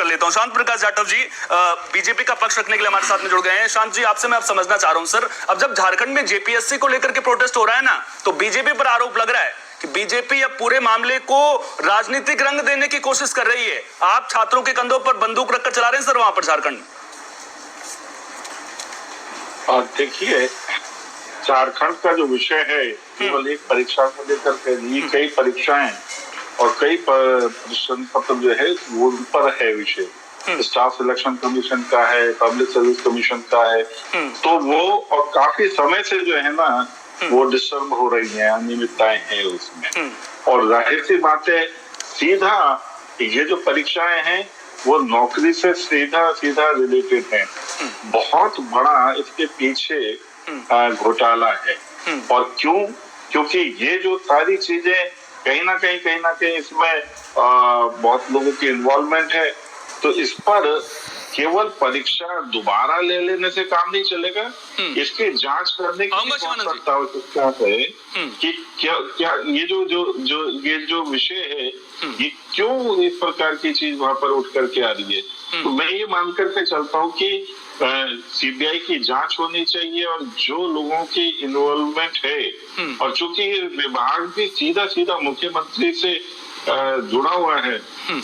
लेता हूं। शांत प्रकाश जाटव जी बीजेपी का पक्ष रखने के लिए हमारे साथ में जुड़ गए हैं। शांत जी, आपसे मैं अब समझना चाह रहा हूं सर, अब जब झारखंड में जेपीएससी को लेकर के प्रोटेस्ट हो रहा है ना, तो बीजेपी पर आरोप लग रहा है कि बीजेपी अब पूरे मामले को राजनीतिक रंग देने की कोशिश कर रही है। आप छात्रों के कंधों पर बंदूक रखकर चला रहे हैं सर वहां पर झारखंड। देखिए, झारखंड का जो विषय है केवल एक परीक्षा को लेकर के नहीं, कई परीक्षाएं और कई प्रश्न पत्र जो है वो उन पर है विषय। स्टाफ सिलेक्शन कमीशन का है, पब्लिक सर्विस कमीशन का है, तो वो और काफी समय से जो है ना वो डिस्टर्ब हो रही है, अनियमितताएं हैं उसमें। और जाहिर सी बात है, सीधा ये जो परीक्षाएं हैं वो नौकरी से सीधा रिलेटेड है। बहुत बड़ा इसके पीछे घोटाला है। और क्यों? क्योंकि ये जो सारी चीजें कहीं ना कहीं इसमें बहुत लोगों की इन्वॉल्वमेंट है। तो इस पर केवल परीक्षा दोबारा ले लेने से काम नहीं चलेगा, इसकी जांच करने की आवश्यकता है कि क्या ये जो विषय है ये क्यों इस प्रकार की चीज वहां पर उठ करके आ रही है। तो मैं ये मान करके चलता हूँ कि सीबीआई की जांच होनी चाहिए और जो लोगों की इन्वॉल्वमेंट है, और चूंकि विभाग भी सीधा मुख्यमंत्री से जुड़ा हुआ है,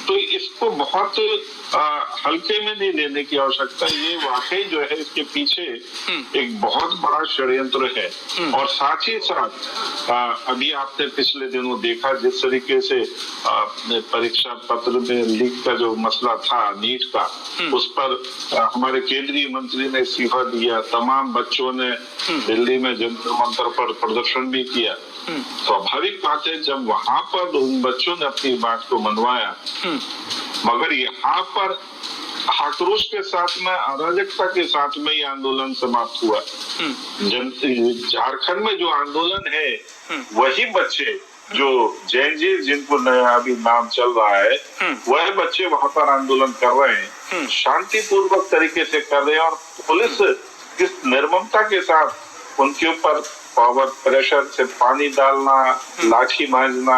तो इसको बहुत हल्के में नहीं लेने की आवश्यकता। ये वाकई जो है इसके पीछे एक बहुत बड़ा षड्यंत्र है। और साथ ही साथ अभी आपने पिछले दिनों देखा जिस तरीके से परीक्षा पत्र में लीक का जो मसला था नीट का, उस पर हमारे केंद्रीय मंत्री ने इस्तीफा दिया। तमाम बच्चों ने दिल्ली में जंतर मंतर पर प्रदर्शन भी किया। स्वाभाविक बात है, जब वहां पर उन बच्चों ने अपनी बात को मनवाया, मगर यहाँ पर आक्रोश के साथ में, अराजकता के साथ में ये आंदोलन समाप्त हुआ। झारखंड में जो आंदोलन है वही बच्चे जो जैन जी जिनको अभी नाम चल रहा है, वह बच्चे वहां पर आंदोलन कर रहे हैं, शांतिपूर्वक तरीके से कर रहे हैं। और पुलिस किस निर्ममता के साथ उनके ऊपर पावर प्रेशर से पानी डालना, लाठी मारना,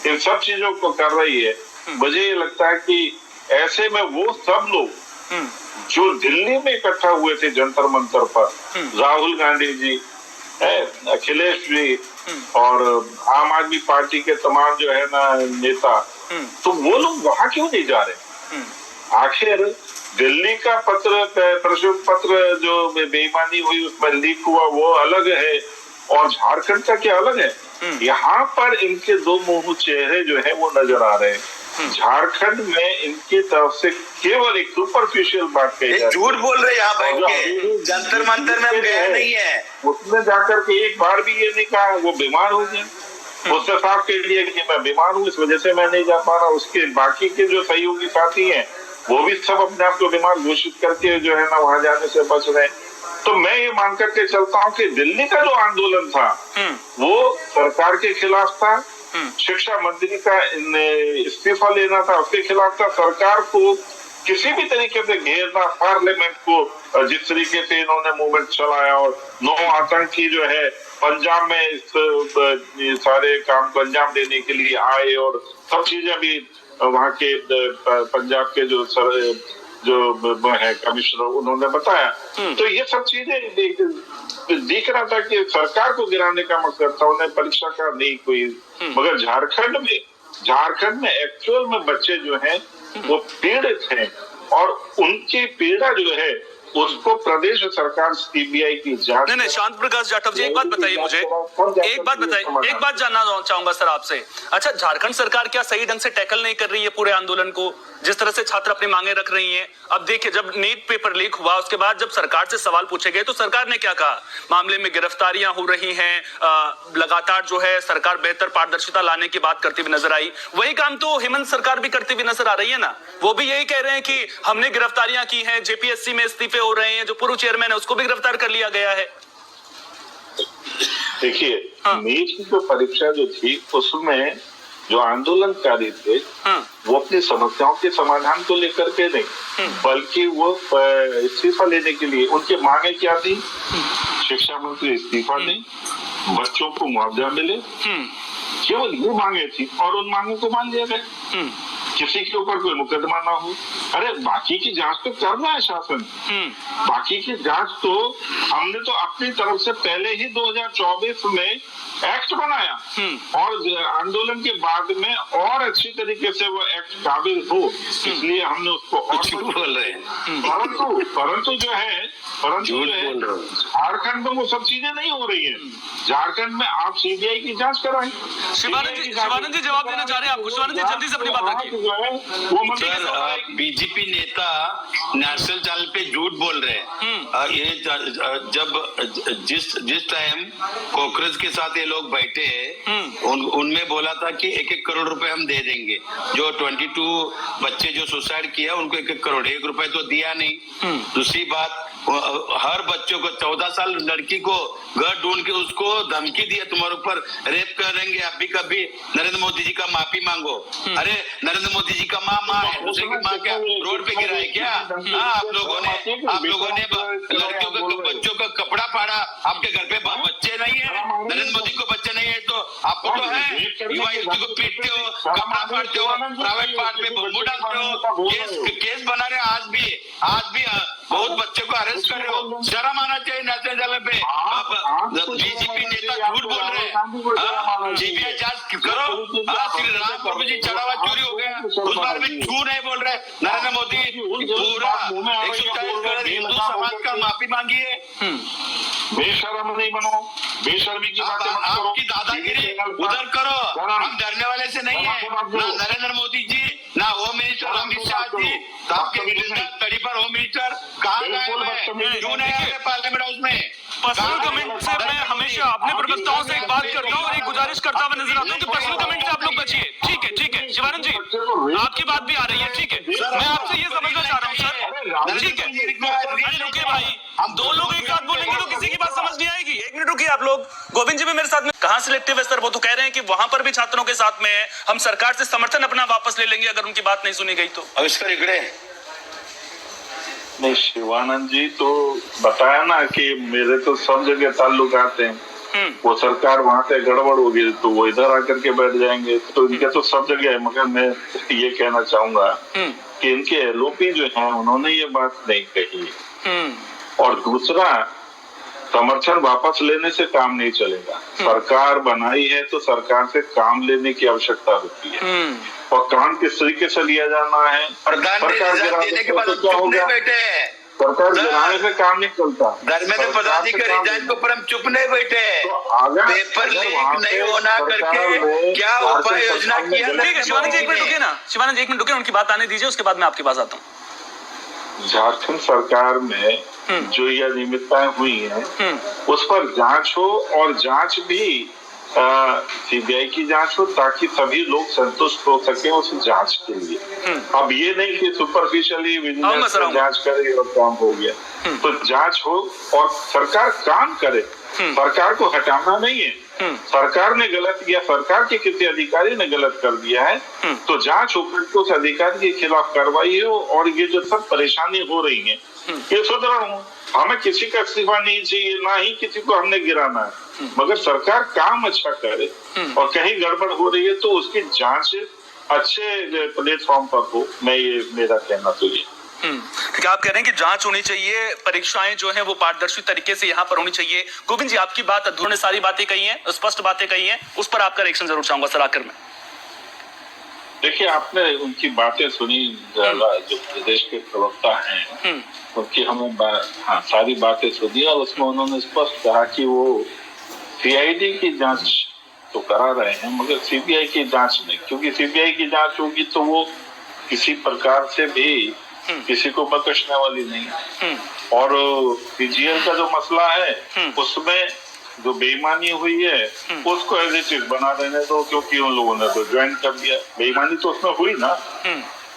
इन सब चीजों को कर रही है। मुझे ये लगता है कि ऐसे में वो सब लोग जो दिल्ली में इकट्ठा हुए थे जंतर मंतर पर, राहुल गांधी जी, अखिलेश जी और आम आदमी पार्टी के तमाम जो है ना नेता, तो वो लोग वहां क्यों नहीं जा रहे? आखिर दिल्ली का प्रश्न पत्र जो बेईमानी हुई उसमें लीक हुआ वो अलग है, और झारखंड का क्या अलग है। यहाँ पर इनके दो मुंह चेहरे जो है वो नजर आ रहे हैं। झारखंड में इनकी तरफ से केवल एक सुपरफिशियल बात कही जाती है। झूठ बोल रहे हैं यहाँ बैठ के, जंतर मंतर में हम गए नहीं है। उसने जाकर के एक बार भी ये नहीं कहा वो बीमार हो गया। उसने साफ कह दिया कि मैं बीमार हूँ, इस वजह से मैं नहीं जा पा रहा। उसके बाकी के जो सहयोगी साथी हैं वो भी सब अपने आप को बीमार घोषित करके जो है ना वहां जाने से बच रहे हैं। तो मैं ये मान करके चलता हूँ कि दिल्ली का जो आंदोलन था वो सरकार के खिलाफ था, शिक्षा मंत्री का इस्तीफा लेना था उसके खिलाफ था। सरकार को किसी भी तरीके से घेरना, पार्लियामेंट को जिस तरीके से इन्होंने मूवमेंट चलाया, और 9 आतंकी जो है पंजाब में इस सारे काम को अंजाम देने के लिए आए, और सब चीजें भी वहाँ के पंजाब के जो है कमिश्नर उन्होंने बताया। तो ये सब चीजें दिख रहा था कि सरकार को गिराने का मकसद था, उन्हें परीक्षा का नहीं कोई। मगर झारखंड में एक्चुअल में बच्चे जो हैं वो पीड़ित हैं, और उनकी पीड़ा जो है उसको प्रदेश सरकार सीबीआई की जांच। नहीं, शांत प्रकाश जाटव जी, एक बात बताइए मुझे, एक बात जानना चाहूंगा सर आपसे। अच्छा, झारखंड सरकार क्या सही ढंग से टैकल नहीं कर रही है पूरे आंदोलन को, जिस तरह से छात्र अपनी मांगे रख रही हैं? अब देखिए, जब नीट पेपर लीक हुआ उसके बाद जब सरकार से सवाल पूछे गए तो सरकार ने क्या कहा? मामले में गिरफ्तारियां हो रही हैं, लगातार जो है सरकार बेहतर पारदर्शिता लाने की बात करती हुई नजर आई। वही काम तो हेमंत सरकार भी करती हुई नजर आ रही है ना। वो भी यही कह रहे हैं कि हमने गिरफ्तारियां की हैं, जेपीएससी में इस्तीफे हो रहे हैं, जो पूर्व चेयरमैन है उसको भी गिरफ्तार कर लिया गया है। देखिए, नीट की जो परीक्षा जो थी उसमें जो आंदोलनकारी थे वो अपनी समस्याओं के समाधान को लेकर के नहीं, बल्कि वो इस्तीफा लेने के लिए, उनकी मांगे क्या थी? शिक्षा मंत्री इस्तीफा दें, बच्चों को मुआवजा मिले, केवल ये मांगे थी, और उन मांगों को मान लिया गया। किसी के ऊपर कोई मुकदमा ना हो। अरे बाकी की जांच तो कर रहा है शासन, बाकी की जांच तो हमने तो अपनी तरफ से पहले ही 2024 में एक्ट बनाया और आंदोलन के बाद में और अच्छी तरीके से वो एक्ट काबिल हो, इसलिए हमने उसको और बोल रहे हैं। परंतु जो है झारखंड में वो सब चीजें नहीं हो रही है। झारखंड में आप सीबीआई की जांच कराएं। शिवानंद जी जवाब देना चाह रहे हैं आपको। शिवानंद जी जल्दी से अपनी बात रखिए। सर, बीजेपी नेता नेशनल चैनल पे झूठ बोल रहे हैं। ये जब जिस टाइम कांग्रेस के साथ ये लोग बैठे उनमें बोला था कि 1-1 करोड़ रुपए हम दे देंगे। जो 22 बच्चे जो सुसाइड किया उनको 1-1 करोड़, 1 रुपए तो दिया नहीं। दूसरी बात, हर बच्चों को 14 साल लड़की को घर ढूंढ के उसको धमकी दिया, तुम्हारे ऊपर रेप करेंगे, अभी कभी नरेंद्र मोदी जी का माफी मांगो। अरे नरेंद्र मोदी जी का माँ है, दूसरे की माँ क्या रोड पे गिरा है क्या? आप लोगों ने लड़कियों का बच्चों का कपड़ा फाड़ा, आपके घर पे बच्चे नहीं है, नरेंद्र मोदी को बच्चे नहीं है तो आपको तो है। युवा युवती को पीटते हो, कपड़ा फाड़ते हो, प्राइवेट पार्ट पे बम्बू डालते हो, केस बना रहे आज भी बहुत बच्चे को अरेस्ट कर रहे हो। शर्म आना चाहिए नेशनल चैनल पे। आप बीजेपी नेता झूठ बोल रहे हैं। सीबीआई जांच करो। श्री राम प्रभु जी चढ़ावा चोरी हो गया, उस बारे में क्यों नहीं बोल रहे? नरेंद्र मोदी पूरा 140 करोड़ हिंदू समाज का माफी मांगी है। बेशर्म नहीं बनो, बेशर्मी की बातें मत करो। आपकी दादागिरी उधर करो, हम डरने वाले से नहीं है। ना नरेंद्र मोदी जी, ना होम मिनिस्टर अमित शाह जी, आपके तड़ी पर होम मिनिस्टर कहाँ गए हैं? क्यों नहीं आए पार्लियामेंट हाउस में? पर्सनल कमेंट से मैं हमेशा अपने प्रवक्ताओं से एक बात करता हूँ और एक गुजारिश करता हुआ नजर आता हूँ कि पर्सनल कमेंट से आप लोग बचिए। ठीक है शिवानंद जी, आपकी बात भी आ रही है। ठीक है, मैं आपसे ये समझना चाह रहा हूँ सर। ठीक है, अरे रुकिए भाई, हम दो लोग एक साथ बोलेंगे तो किसी की बात समझ नहीं आएगी। 1 मिनट रुकिए आप लोग। गोविंद जी भी मेरे साथ में कहाँ सिलेक्टिव है सर? वो तो कह रहे हैं कि वहां पर भी छात्रों के साथ में है, हम सरकार से समर्थन अपना वापस ले लेंगे अगर उनकी बात नहीं सुनी गई तो। अब इसका इकड़े नहीं, शिवानंद जी तो बताया ना कि मेरे तो सब जगह ताल्लुक आते हैं। वो सरकार वहां से गड़बड़ होगी तो वो इधर आकर के बैठ जाएंगे, तो इनके तो सब जगह है। मगर मैं ये कहना चाहूंगा कि इनके एलओपी जो है उन्होंने ये बात नहीं कही। और दूसरा, समर्थन वापस लेने से काम नहीं चलेगा। सरकार बनाई है तो सरकार से काम लेने की आवश्यकता होती है और काम किस तरीके से लिया जाना है। सरकार देने के बाद क्या होगा? बैठे हैं सरकार गिराने से काम नहीं चलता। धर्मेंद्र प्रधान जी के रिजाइन के ऊपर हम चुप नहीं बैठे। पेपर लीक नहीं होना करके क्या उपाय योजना किया? ठीक है शिवानंद जी, 1 मिनट रुकिए ना। शिवानंद जी 1 मिनट रुकिए, उनकी बात आने दीजिए, उसके बाद मैं आपके पास आता हूँ। झारखंड सरकार में जो ये अनियमितताएं हुई हैं उस पर जांच हो और जांच भी सीबीआई की जांच हो ताकि सभी लोग संतुष्ट हो सके उस जांच के लिए। अब ये नहीं कि सुपरफिशियली विजिलेंस जांच करे और काम हो गया। तो जांच हो और सरकार काम करे। सरकार को हटाना नहीं है। सरकार ने गलत किया, सरकार के किसी अधिकारी ने गलत कर दिया है तो जांच होकर तो उस अधिकारी के खिलाफ कार्रवाई हो और ये जो सब परेशानी हो रही है ये सुधर हो। हमें किसी का इस्तीफा नहीं चाहिए, ना ही किसी को हमने गिराना है, मगर सरकार काम अच्छा करे और कहीं गड़बड़ हो रही है तो उसकी जांच अच्छे प्लेटफॉर्म पर हो। मैं ये मेरा कहना तो ये। ठीक है, आप कह रहे हैं कि जांच होनी चाहिए, परीक्षाएं जो हैं वो पारदर्शी तरीके से यहाँ पर होनी चाहिए। गोविंद जी, आपकी बात अधूरी, सारी बातें कही हैं, स्पष्ट बातें कही हैं, उस पर आपका रिएक्शन जरूर चाहूंगा सर आखिर में। देखिए, आपने उनकी बातें सुनी, जो प्रदेश के प्रवक्ता हैं उनकी हमें सारी बातें सुनी और उसमें उन्होंने स्पष्ट कहा कि वो सीआईडी की जांच तो करा रहे हैं मगर सीबीआई की जांच नहीं, क्योंकि सीबीआई की जांच होगी तो वो किसी प्रकार से भी किसी को बख्शने वाली नहीं है। और पीजीएल का जो मसला है उसमें जो बेईमानी हुई है उसको एज इट इज बना देने दो, क्योंकि उन लोगों ने तो ज्वाइन कर दिया। बेईमानी तो उसमें हुई ना।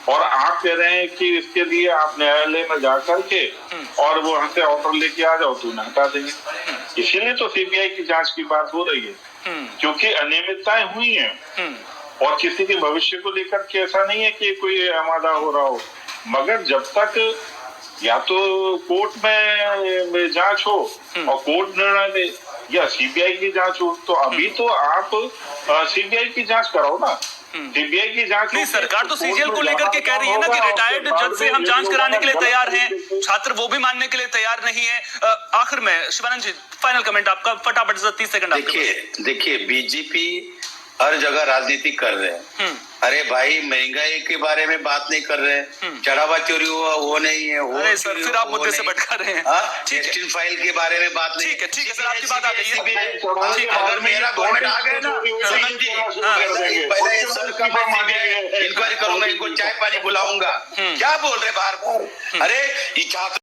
और आप कह रहे हैं कि इसके लिए आप न्यायालय में जा करके और वो वहां से ऑर्डर लेके आ जाओ तो उन्हें हटा देंगे। इसीलिए तो सीबीआई की जांच की बात हो रही है, क्योंकि अनियमितताएं हुई हैं और किसी के भविष्य को लेकर के ऐसा नहीं है कि कोई आमादा हो रहा हो। मगर जब तक या तो कोर्ट में जांच हो और कोर्ट निर्णय दे या सीबीआई की जांच हो, तो अभी तो आप सीबीआई की जांच कराओ ना। सीबीआई की जांच नहीं, होगी, सरकार तो कोर्ट सीजीएल में को लेकर के जाना कह रही है ना कि होगा, रिटायर्ड और जज से हम बाद जांच में कराने के लिए लोगों ने तैयार गलत हैं, तरीके से- छात्र वो भी मानने के लिए तैयार नहीं है। आखिर में शिवानंद जी, फाइनल कमेंट आपका, फटाफट से 30 सेकंड आपके पास। देखिए बीजेपी हर जगह राजनीति कर रहे हैं। अरे भाई महंगाई के बारे में बात नहीं कर रहे हैं, चढ़ावा चोरी हुआ वो नहीं है, वो अरे सर, चोरी फिर हुआ, आप वो मुद्दे से नहीं। भटका रहे हैं। हाँ, ठीक है, टेक्सटाइल फाइल के बारे में बात नहीं। ठीक है सर, आपकी बात आ गई है। ठीक है, अगर मेरा गवर्नमेंट आ गया ना सुमन जी, पहले इंक्वायरी करूंगा, इनको चाय पानी बुलाऊंगा। क्या बोल रहे बार बार? अरे ये छात्र